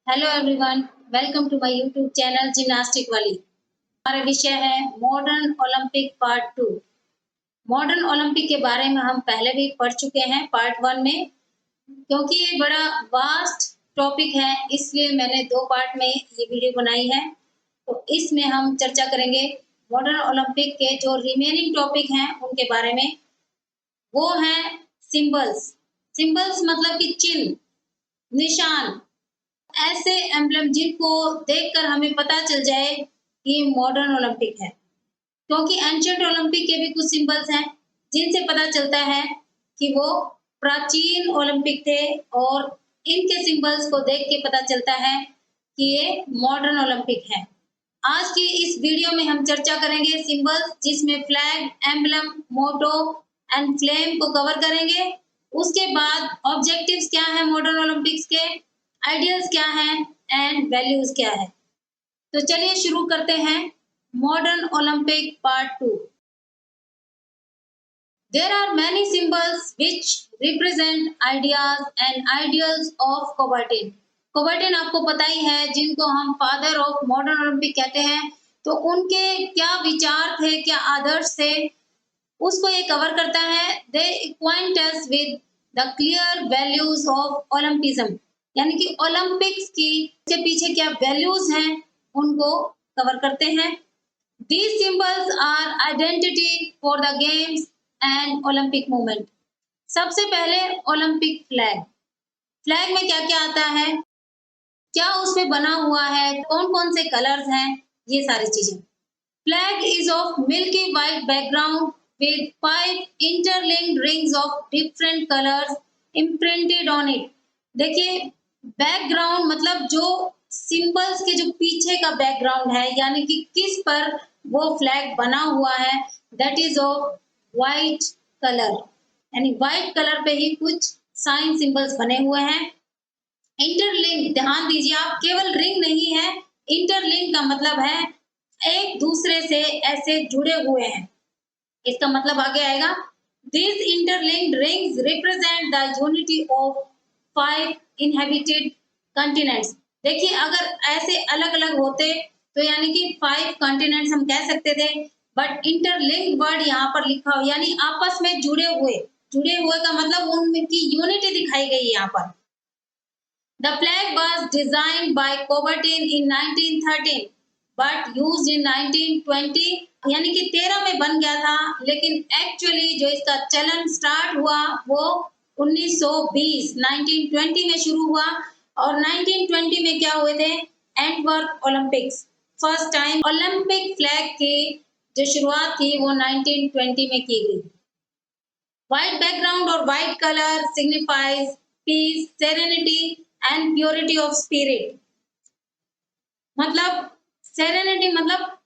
Hello everyone, welcome to my YouTube channel gymnastic वाली। हमारा विषय है modern Olympic part 2। Modern Olympic के बारे में हम पहले भी पढ़ चुके हैं पार्ट 1 में। क्योंकि ये बड़ा वास्ट टॉपिक है, इसलिए मैंने 2 पार्ट में ये वीडियो बनाई है। तो इसमें हम चर्चा करेंगे मॉडर्न ओलंपिक के जो रिमेनिंग टॉपिक हैं उनके बारे में। वो हैं सिंबल्स। सिंबल्स मतलब कि चिन्ह, निशान, ऐसे एम्बलम जिनको देखकर हमें पता चल जाए कि मॉडर्न ओलंपिक है। क्योंकि एंशिएंट ओलंपिक के भी कुछ सिंबल्स हैं जिनसे पता चलता है कि वो प्राचीन ओलंपिक थे, और इनके सिंबल्स को देख के पता चलता है कि ये मॉडर्न ओलंपिक है। आज की इस वीडियो में हम चर्चा करेंगे सिंबल्स, जिसमें flag, emblem, motto and flame को कवर करेंगे। उसके बाद ऑब्जेक्टिव्स क्या है मॉडर्न ओलंपिक्स के, आइडियल्स क्या हैं एंड वैल्यूज क्या है। तो चलिए शुरू करते हैं modern Olympic part 2। There are many symbols which represent ideas and ideals of Coubertin. Coubertin आपको पता ही है, जिनको हम फादर ऑफ मॉडर्न ओलंपिक कहते हैं। तो उनके क्या विचार थे, क्या आदर्श थे, उसको ये कवर करता है। They acquaint us with the clear values of Olympism, यानी कि ओलंपिक्स की के पीछे क्या वैल्यूज हैं उनको कवर करते हैं। These symbols are identity for the games and Olympic movement. सबसे पहले ओलंपिक फ्लैग। फ्लैग में क्या क्या आता है, क्या उसमें बना हुआ है, कौन कौन से कलर्स हैं, ये सारी चीजें। Flag is of milky white background with 5 interlinked rings of different colors imprinted on it. देखिए, बैकग्राउंड मतलब जो सिंबल्स के जो पीछे का बैकग्राउंड है, यानी कि किस पर वो फ्लैग बना हुआ है, that is of white colour. यानी व्हाइट कलर पे ही कुछ साइन सिंबल्स बने हुए हैं। इंटरलिंक, ध्यान दीजिए आप, केवल रिंग नहीं है, इंटरलिंक का मतलब है एक दूसरे से ऐसे जुड़े हुए हैं। इसका मतलब आगे आएगा, These interlinked rings represent the unity of 5 inhabited continents. देखिए, अगर ऐसे अलग अलग होते तो यानी कि 5 कॉन्टिनेंट्स हम कह सकते थे, बट इंटरलिंक्ड वर्ड यहाँ पर लिखा हो, यानी आपस में जुड़े हुए का मतलब उनकी यूनिटी दिखाई गई यहाँ पर। The flag was designed by Coubertin in 1913 but used in 1920, यानी कि 13 में बन गया था, लेकिन एक्चुअली जो इसका चलन स्टार्ट हुआ वो 1920 में शुरू हुआ। और 1920 में क्या हुए थे, Antwerp Olympics. First time Olympic flag की जो शुरुआत थी वो 1920 में की गई। व्हाइट बैकग्राउंड और white colour signifies peace, serenity and purity of spirit. मतलब सेरेनिटी मतलब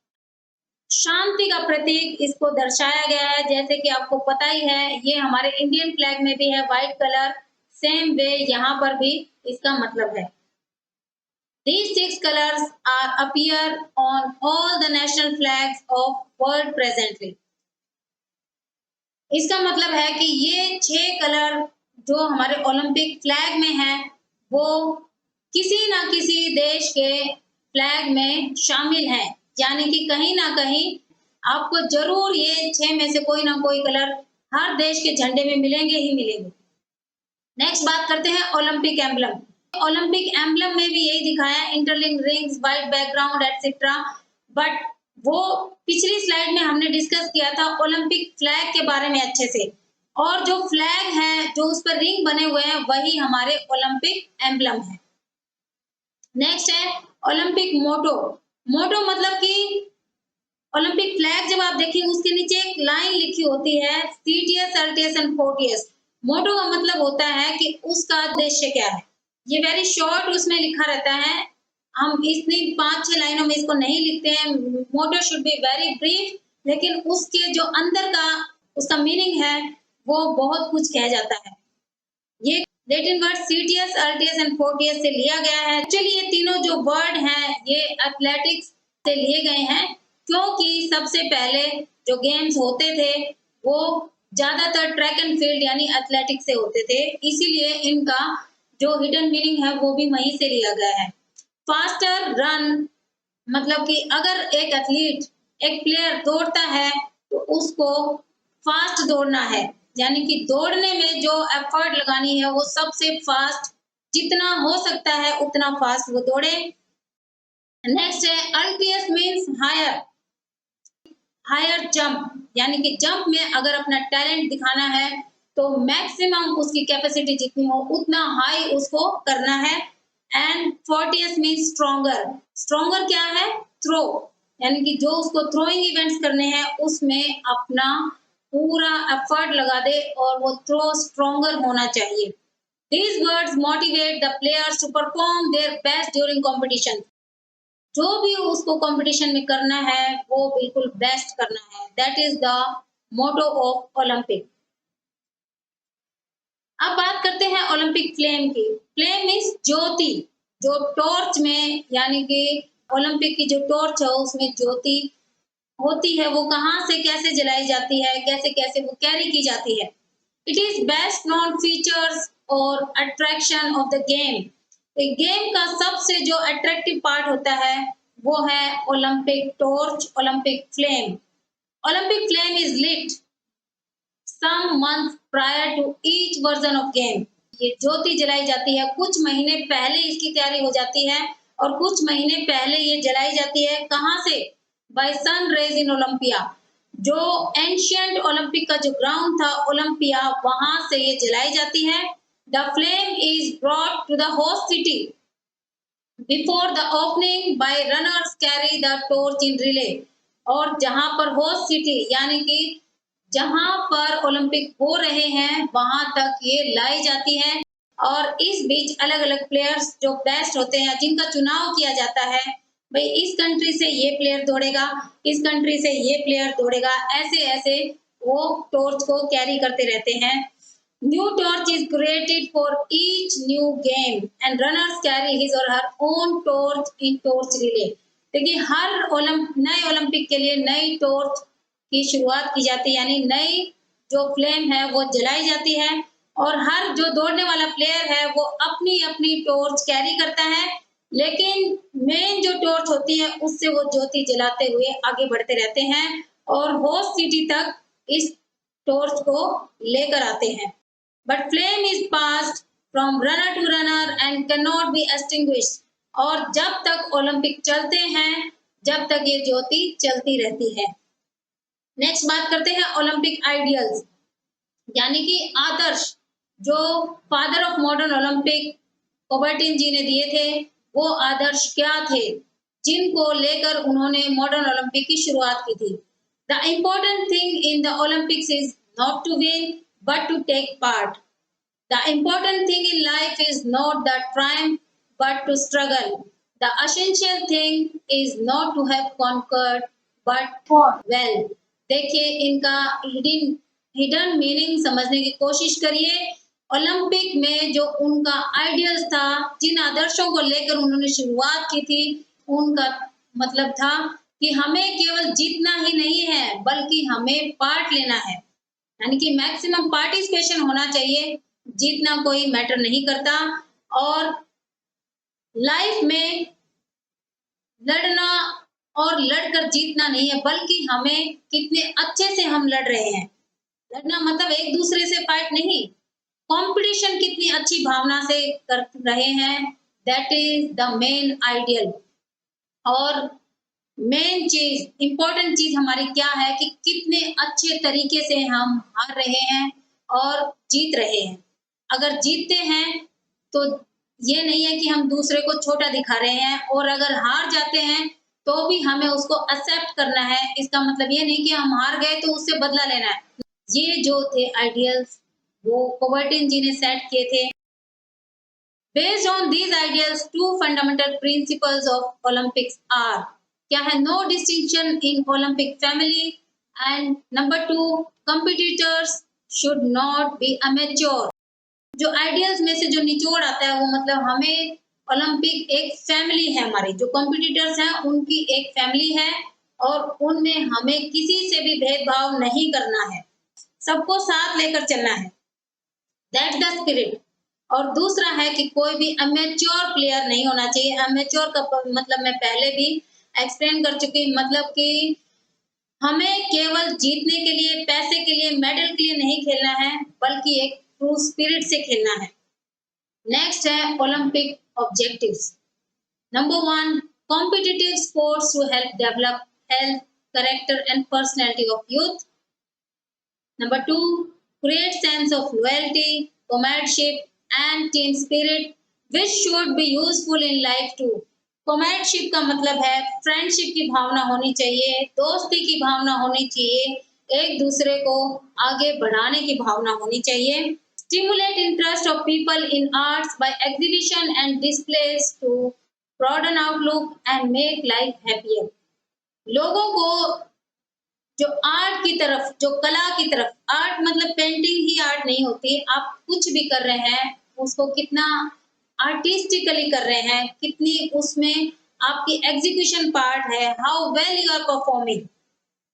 शांति का प्रतीक इसको दर्शाया गया है। जैसे कि आपको पता ही है, ये हमारे इंडियन फ्लैग में भी है व्हाइट कलर, सेम वे यहाँ पर भी इसका मतलब है। These 6 colors are appear on all the national flags of world presently. इसका मतलब है कि ये 6 कलर जो हमारे ओलंपिक फ्लैग में है, वो किसी ना किसी देश के फ्लैग में शामिल हैं। यानी कि कहीं ना कहीं आपको जरूर ये 6 में से कोई ना कोई कलर हर देश के झंडे में मिलेंगे ही मिलेंगे। नेक्स्ट बात करते हैं ओलंपिक एम्बलम। ओलंपिक एम्बलम में भी यही दिखाया, interlink rings, white background etcetera. But वो पिछली स्लाइड में हमने डिस्कस किया था ओलंपिक फ्लैग के बारे में अच्छे से, और जो फ्लैग है जो उस पर रिंग बने हुए हैं वही हमारे ओलंपिक एम्बलम है। नेक्स्ट है ओलंपिक मोटो। मोटो मतलब कि ओलंपिक फ्लैग जब आप देखेंगे उसके नीचे एक लाइन लिखी होती है, सीटीएस, एलटीएस एंड फोर्टीएस। मोटो का मतलब होता है कि उसका उद्देश्य क्या है। ये वेरी शॉर्ट उसमें लिखा रहता है, हम इतनी 5-6 लाइनों में इसको नहीं लिखते हैं। मोटो शुड बी वेरी ब्रीफ, लेकिन उसके जो अंदर का उसका मीनिंग है वो बहुत कुछ कह जाता है। ये Latin word citius, altius and fortius से लिया गया है। एक्चुअली ये तीनों जो वर्ड हैं ये एथलेटिक्स से लिए गए हैं, क्योंकि सबसे पहले जो गेम्स होते थे वो ज्यादातर ट्रैक एंड फील्ड यानी एथलेटिक्स से होते थे, इसीलिए इनका जो हिडन मीनिंग है वो भी वहीं से लिया गया है। फास्टर रन मतलब कि अगर एक एथलीट, एक प्लेयर दौड़ता है तो उसको फास्ट दौड़ना है, यानी कि दौड़ने में जो एफर्ट लगानी है वो सबसे फास्ट, जितना हो सकता है उतना फास्ट वो दौड़े। नेक्स्ट है अल्टीएस मीन्स हायर, हायर जंप, यानी कि जंप में अगर अपना टैलेंट दिखाना है तो मैक्सिमम उसकी कैपेसिटी जितनी हो उतना हाई उसको करना है। And 40th means stronger, stronger क्या है, थ्रो, यानी कि जो उसको थ्रोइंग इवेंट्स करने हैं उसमें अपना पूरा एफर्ट लगा दे और वो थ्रो स्ट्रॉन्गर होना चाहिए। These words motivate the players to perform their best during competition. जो भी उसको कंपटीशन में करना है वो बिल्कुल बेस्ट करना है, that is the motto of Olympic. अब बात करते हैं ओलंपिक फ्लेम की। फ्लेम मीन्स ज्योति, जो टॉर्च में, यानी कि ओलंपिक की जो टॉर्च है उसमें ज्योति होती है, वो कहाँ से कैसे जलाई जाती है, कैसे कैसे वो कैरी की जाती है। It is best known features और अट्रैक्शन ऑफ द गेम। तो गेम का सबसे जो अट्रैक्टिव पार्ट होता है वो है Olympic torch, Olympic flame. Olympic flame is lit some months prior to each version of game। ये ज्योति जलाई जाती है, कुछ महीने पहले इसकी तैयारी हो जाती है और कुछ महीने पहले ये जलाई जाती है। कहाँ से? बाय सन रेज इन ओलंपिया, जो एंशियंट ओलंपिक का जो ग्राउंड था ओलंपिया, वहां से ये जलाई जाती है। The flame is brought to the host city before the opening by runners carry the torch in relay. और जहां पर होस्ट सिटी, यानी कि जहां पर ओलंपिक हो रहे हैं वहां तक ये लाई जाती है और इस बीच अलग अलग प्लेयर्स जो बेस्ट होते हैं जिनका चुनाव किया जाता है, भाई इस कंट्री से ये प्लेयर दौड़ेगा, इस कंट्री से ये प्लेयर दौड़ेगा, ऐसे ऐसे वो टॉर्च को कैरी करते रहते हैं। New torch is created for each new game and runners carry his और हर ओन टॉर्च इन टॉर्च रिले। देखिए हर नए ओलंपिक के लिए नई टॉर्च की शुरुआत की जाती है, यानी नई जो फ्लेम है वो जलाई जाती है और हर जो दौड़ने वाला प्लेयर है वो अपनी अपनी टॉर्च कैरी करता है, लेकिन मेन जो टॉर्च होती है उससे वो ज्योति जलाते हुए आगे बढ़ते रहते हैं और होस्ट सिटी तक इस टॉर्च को लेकर आते हैं। But flame is passed from runner to runner and can not be extinguished. और जब तक ओलंपिक चलते हैं जब तक ये ज्योति चलती रहती है। नेक्स्ट बात करते हैं ओलंपिक आइडियल्स, यानी कि आदर्श, जो father of modern Olympic Coubertin ji ने दिए थे, वो आदर्श क्या थे जिनको लेकर उन्होंने मॉडर्न ओलंपिक की शुरुआत की थी। The important thing in the Olympics is not to win but to take part. The important thing in life is not the triumph but to struggle. The essential thing is not to have conquered but fought well. देखिए इनका hidden meaning समझने की कोशिश करिए। Olympic में जो उनका ideals था, जिन आदर्शों को लेकर उन्होंने शुरुआत की थी, उनका मतलब था कि हमें केवल जीतना ही नहीं है बल्कि हमें पार्ट लेना है, यानी कि मैक्सिमम पार्टिसिपेशन होना चाहिए, जीतना कोई मैटर नहीं करता। और लाइफ में लड़ना और लड़कर जीतना नहीं है बल्कि हमें कितने अच्छे से हम लड़ रहे हैं। लड़ना मतलब एक दूसरे से फाइट नहीं, कंपटीशन कितनी अच्छी भावना से कर रहे हैं, that is the main ideal. और मेन चीज, इंपॉर्टेंट चीज हमारी क्या है कि कितने अच्छे तरीके से हम हार रहे हैं और जीत रहे हैं। अगर जीतते हैं तो ये नहीं है कि हम दूसरे को छोटा दिखा रहे हैं, और अगर हार जाते हैं तो भी हमें उसको एक्सेप्ट करना है। इसका मतलब ये नहीं कि हम हार गए तो उससे बदला लेना है। ये जो थे आइडियल्स वो कुबर्टिन जी ने सेट किए थे। Based on these ideals two fundamental principles of Olympics are, क्या है, no distinction in Olympic family and number 2 competitors should not be amateur. जो आइडियल्स में से जो निचोड़ आता है वो मतलब हमें ओलंपिक एक फैमिली है, हमारी जो कॉम्पिटिटर्स हैं उनकी एक फैमिली है और उनमें हमें किसी से भी भेदभाव नहीं करना है, सबको साथ लेकर चलना है। That's the spirit. और दूसरा है कि कोई भी अमेच्योर प्लेयर नहीं होना चाहिए। अमेच्योर का मतलब मैं पहले भी एक्सप्लेन कर चुकी हूँ, मतलब कि हमें केवल जीतने के लिए, पैसे के लिए, मेडल के लिए नहीं खेलना है, बल्कि एक ट्रू स्पिरिट से खेलना है। नेक्स्ट है Olympic objectives. Number one, competitive sports to help develop health, character, and personality of youth. Number two, create sense of loyalty, comradeship, and team spirit, which should be useful in life too. Comradeship का मतलब है friendship की भावना होनी चाहिए, दोस्ती की भावना होनी चाहिए, एक दूसरे को आगे बढ़ाने की भावना होनी चाहिए. Stimulate interest of people in arts by exhibition and displays to broaden outlook and make life happier. लोगों को जो आर्ट की तरफ, जो कला की तरफ, आर्ट मतलब पेंटिंग ही आर्ट नहीं होती, आप कुछ भी कर रहे हैं उसको कितना आर्टिस्टिकली कर रहे हैं, कितनी उसमें आपकी एग्जीक्यूशन पार्ट है, how well you are performing.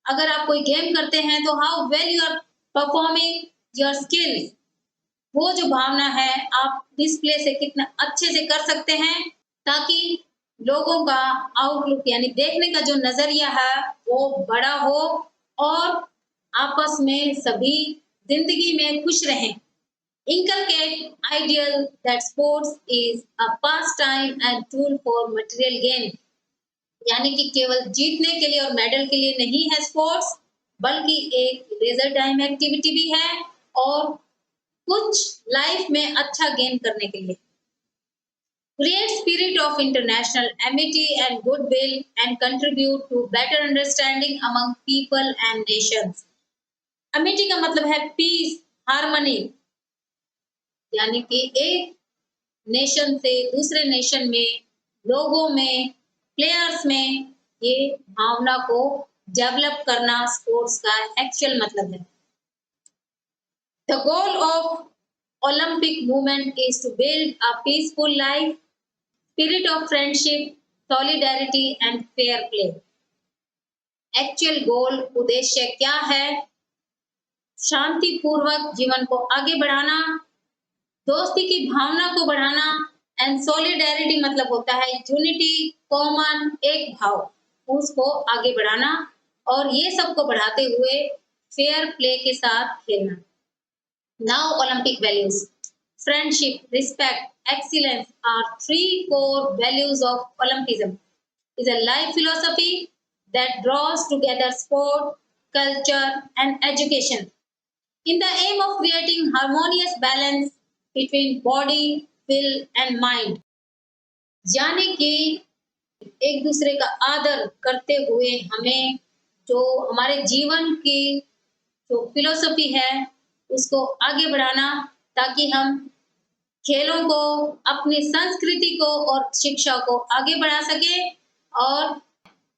अगर आप कोई गेम करते हैं तो how well you are performing your skills, वो जो भावना है आप डिस्प्ले से कितना अच्छे से कर सकते हैं, ताकि लोगों का आउटलुक यानी देखने का जो नजरिया है वो बड़ा हो और आपस में सभी जिंदगी में खुश रहें. Inculcate ideal that sports is a pastime and tool for material gain. यानी कि केवल जीतने के लिए और मेडल के लिए नहीं है स्पोर्ट्स, बल्कि एक लेजर टाइम एक्टिविटी भी है और कुछ लाइफ में अच्छा गेन करने के लिए. Create spirit of international amity and goodwill and contribute to better understanding among people and nations. Amity का मतलब है पीस, हार्मनी, यानी कि एक नेशन से दूसरे नेशन में, लोगों में, प्लेयर्स में ये भावना को डेवलप करना स्पोर्ट्स का एक्चुअल मतलब है. The goal of Olympic movement is to build a peaceful life, spirit of friendship, solidarity and fair play. Actual goal, उद्देश्य क्या है? शांतिपूर्वक जीवन को आगे बढ़ाना, दोस्ती की भावना को बढ़ाना एंड सॉलिडेरिटी मतलब होता है यूनिटी, कॉमन, एक भाव, उसको आगे बढ़ाना और ये सबको बढ़ाते हुए फेयर प्ले के साथ खेलना. Now Olympic values. Friendship, respect, excellence are three core values of Olympism. It is a life philosophy that draws together sport, culture, and education in the aim of creating harmonious balance between body, will, and mind. यानी कि एक दूसरे का आदर करते हुए हमें जो हमारे जीवन की जो फिलोसफी है उसको आगे बढ़ाना, ताकि हम खेलों को, अपनी संस्कृति को और शिक्षा को आगे बढ़ा सके और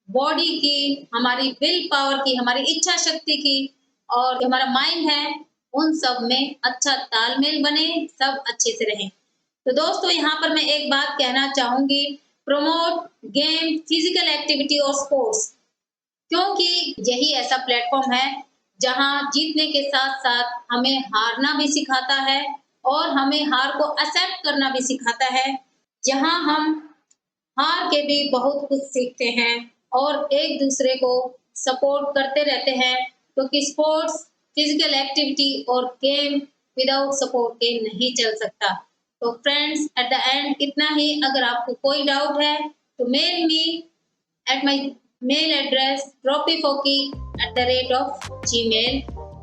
बॉडी की, हमारी विल पावर की, हमारी इच्छा शक्ति की और जो हमारा माइंड है उन सब में अच्छा तालमेल बने, सब अच्छे से रहें. तो दोस्तों यहाँ पर मैं एक बात कहना चाहूंगी, प्रमोट गेम, फिजिकल एक्टिविटी और स्पोर्ट्स, क्योंकि यही ऐसा प्लेटफॉर्म है जहां जीतने के साथ साथ हमें हारना भी सिखाता है और हमें हार को एक्सेप्ट करना भी सिखाता है, जहां हम हार के भी बहुत कुछ सीखते हैं और एक दूसरे को सपोर्ट करते रहते हैं, क्योंकि स्पोर्ट्स, फिजिकल एक्टिविटी और गेम विदाउट सपोर्ट के नहीं चल सकता. तो फ्रेंड्स, एट द एंड इतना ही. अगर आपको कोई डाउट है तो mail me at my mail address droppyfoki@gmail,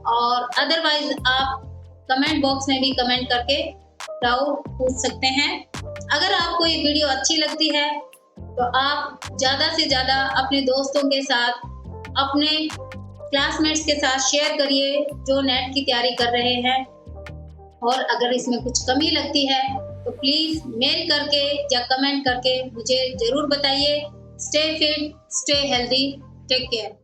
और अदरवाइज आप कमेंट बॉक्स में भी कमेंट करके डाउट पूछ सकते हैं. अगर आपको ये वीडियो अच्छी लगती है तो आप ज़्यादा से ज़्यादा अपने दोस्तों के साथ, अपने क्लासमेट्स के साथ शेयर करिए जो नेट की तैयारी कर रहे हैं. और अगर इसमें कुछ कमी लगती है तो प्लीज़ मेल करके या कमेंट करके मुझे ज़रूर बताइए. Stay fit, stay healthy, take care.